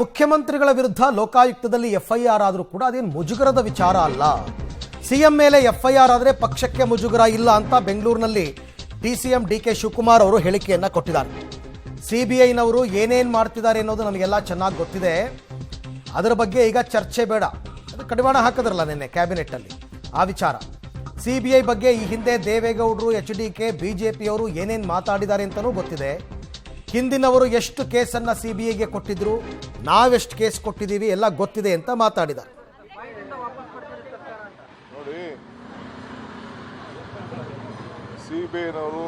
ಮುಖ್ಯಮಂತ್ರಿಗಳ ವಿರುದ್ಧ ಲೋಕಾಯುಕ್ತದಲ್ಲಿ ಎಫ್ಐಆರ್ ಆದರೂ ಕೂಡ ಅದೇನು ಮುಜುಗರದ ವಿಚಾರ ಅಲ್ಲ. ಸಿಎಂ ಮೇಲೆ ಎಫ್ಐಆರ್ ಆದರೆ ಪಕ್ಷಕ್ಕೆ ಮುಜುಗರ ಇಲ್ಲ ಅಂತ ಬೆಂಗಳೂರಿನಲ್ಲಿ ಡಿಸಿಎಂ ಡಿಕೆ ಶಿವಕುಮಾರ್ ಅವರು ಹೇಳಿಕೆಯನ್ನು ಕೊಟ್ಟಿದ್ದಾರೆ. ಸಿಬಿಐನವರು ಏನೇನು ಮಾಡ್ತಿದ್ದಾರೆ ಅನ್ನೋದು ನಮಗೆಲ್ಲ ಚೆನ್ನಾಗಿ ಗೊತ್ತಿದೆ. ಅದರ ಬಗ್ಗೆ ಈಗ ಚರ್ಚೆ ಬೇಡ. ಅದು ಕಡಿವಾಣ ಹಾಕಿದ್ರಲ್ಲ ನಿನ್ನೆ ಕ್ಯಾಬಿನೆಟ್ಟಲ್ಲಿ ಆ ವಿಚಾರ. ಸಿಬಿಐ ಬಗ್ಗೆ ಈ ಹಿಂದೆ ದೇವೇಗೌಡರು, ಎಚ್ಡಿಕೆ, ಬಿಜೆಪಿಯವರು ಏನೇನು ಮಾತಾಡಿದ್ದಾರೆ ಅಂತಲೂ ಗೊತ್ತಿದೆ. ಹಿಂದಿನವರು ಎಷ್ಟು ಕೇಸನ್ನು ಸಿಬಿಐಗೆ ಕೊಟ್ಟಿದ್ರು, ನಾವೆಷ್ಟು ಕೇಸ್ ಕೊಟ್ಟಿದ್ದೀವಿ ಎಲ್ಲ ಗೊತ್ತಿದೆ ಅಂತ ಮಾತಾಡಿದ್ದಾರೆ. ನೋಡಿ, ಸಿಬಿಐನವರು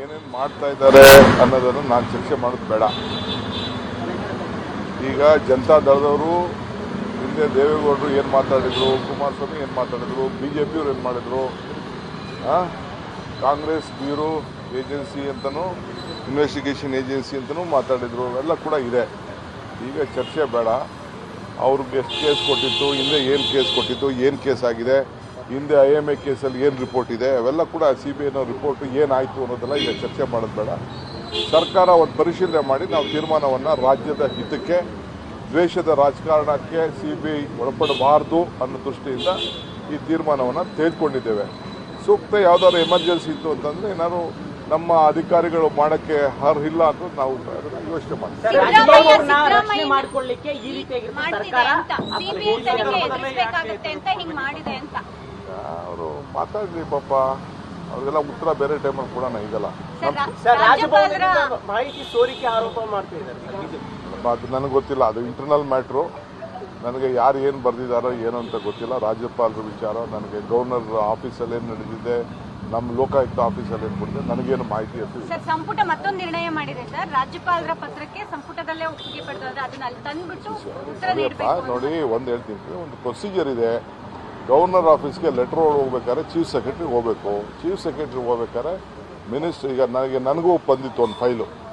ಏನೇನು ಮಾಡ್ತಾ ಇದ್ದಾರೆ ಅನ್ನೋದನ್ನು ನಾನು ಚರ್ಚೆ ಮಾಡೋದು ಬೇಡ. ಈಗ ಜನತಾ ದಳದವರು ಹಿಂದೆ ದೇವೇಗೌಡರು ಏನು ಮಾತಾಡಿದ್ರು, ಕುಮಾರಸ್ವಾಮಿ ಏನು ಮಾತಾಡಿದ್ರು, ಬಿಜೆಪಿಯವರು ಏನು ಮಾಡಿದ್ರು, ಕಾಂಗ್ರೆಸ್ ಬ್ಯೂರೋ ಏಜೆನ್ಸಿ ಅಂತಲೂ ಇನ್ವೆಸ್ಟಿಗೇಷನ್ ಏಜೆನ್ಸಿ ಅಂತಲೂ ಮಾತಾಡಿದ್ರು, ಎಲ್ಲ ಕೂಡ ಇದೆ. ಈಗ ಚರ್ಚೆ ಬೇಡ. ಅವ್ರಿಗೆ ಎಷ್ಟು ಕೇಸ್ ಕೊಟ್ಟಿತ್ತು, ಹಿಂದೆ ಏನು ಕೇಸ್ ಕೊಟ್ಟಿತ್ತು, ಏನು ಕೇಸ್ ಆಗಿದೆ, ಹಿಂದೆ IMA ಕೇಸಲ್ಲಿ ಏನು ರಿಪೋರ್ಟ್ ಇದೆ, ಅವೆಲ್ಲ ಕೂಡ ಸಿಬಿಐನ ರಿಪೋರ್ಟ್ ಏನಾಯಿತು ಅನ್ನೋದೆಲ್ಲ ಈಗ ಚರ್ಚೆ ಮಾಡೋದು ಬೇಡ. ಸರ್ಕಾರ ಒಂದು ಪರಿಶೀಲನೆ ಮಾಡಿ ನಾವು ತೀರ್ಮಾನವನ್ನು ರಾಜ್ಯದ ಹಿತಕ್ಕೆ, ದ್ವೇಷದ ರಾಜಕಾರಣಕ್ಕೆ ಸಿಬಿಐ ಒಳಪಡಬಾರ್ದು ಅನ್ನೋ ದೃಷ್ಟಿಯಿಂದ ಈ ತೀರ್ಮಾನವನ್ನು ತೆಗೆದುಕೊಂಡಿದ್ದೇವೆ. ಸೂಕ್ತ ಯಾವುದಾದ್ರು ಎಮರ್ಜೆನ್ಸಿ ಇತ್ತು ಅಂತಂದರೆ ಏನಾದ್ರು ನಮ್ಮ ಅಧಿಕಾರಿಗಳು ಮಾಡೋಕ್ಕೆ ಅರ್ಹಿಲ್ಲ ಅಂತ ನಾವು ಯೋಚನೆ ಮಾಡ್ತೀವಿ. ಅವರು ಮಾತಾಡಲಿ ಪಾಪ, ಅವ್ರಿಗೆಲ್ಲ ಉತ್ತರ ಬೇರೆ ಟೈಮಲ್ಲಿ ಕೊಡೋಣ. ಈಗಲ್ಲ ಅದು ನನಗೆ ಗೊತ್ತಿಲ್ಲ, ಅದು ಇಂಟರ್ನಲ್ ಮ್ಯಾಟ್ರು. ನನಗೆ ಯಾರು ಏನು ಬರೆದಿದ್ದಾರೋ ಏನು ಅಂತ ಗೊತ್ತಿಲ್ಲ. ರಾಜ್ಯಪಾಲರ ವಿಚಾರ, ನನಗೆ ಗವರ್ನರ್ ಆಫೀಸಲ್ಲಿ ಏನು ನಡೆದಿದೆ, ನಮ್ಮ ಲೋಕಾಯುಕ್ತ ಆಫೀಸಲ್ಲಿ ಏನು ಕೊಟ್ಟಿದೆ, ನನಗೇನು ಮಾಹಿತಿ ಇರ್ತೀವಿ. ಸರ್, ಸಂಪುಟ ಮತ್ತೊಂದು ನಿರ್ಣಯ ಮಾಡಿದೆ ಸರ್, ರಾಜ್ಯಪಾಲರ ಪತ್ರಕ್ಕೆ ಸಂಪುಟದಲ್ಲೇ ಒಪ್ಪಿಗೆ ಪಡೆದು ಅದನ್ನ ಅಲ್ಲಿ ತಂದುಬಿಟ್ಟು ಉತ್ತರ ನೀಡಬೇಕು. ನೋಡಿ, ಒಂದು ಹೇಳ್ತೀನಿ, ಒಂದು ಪ್ರೊಸೀಜರ್ ಇದೆ. ಗವರ್ನರ್ ಆಫೀಸ್ಗೆ ಲೆಟರ್ ಹೋಗ್ಬೇಕಾದ್ರೆ ಚೀಫ್ ಸೆಕ್ರೆಟರಿ ಹೋಗಬೇಕು. ಚೀಫ್ ಸೆಕ್ರೆಟರಿ ಹೋಗ್ಬೇಕಾದ್ರೆ ಮಿನಿಸ್ಟರ್, ಈಗ ನನಗೂ ಬಂದಿತ್ತು ಒಂದು ಫೈಲು,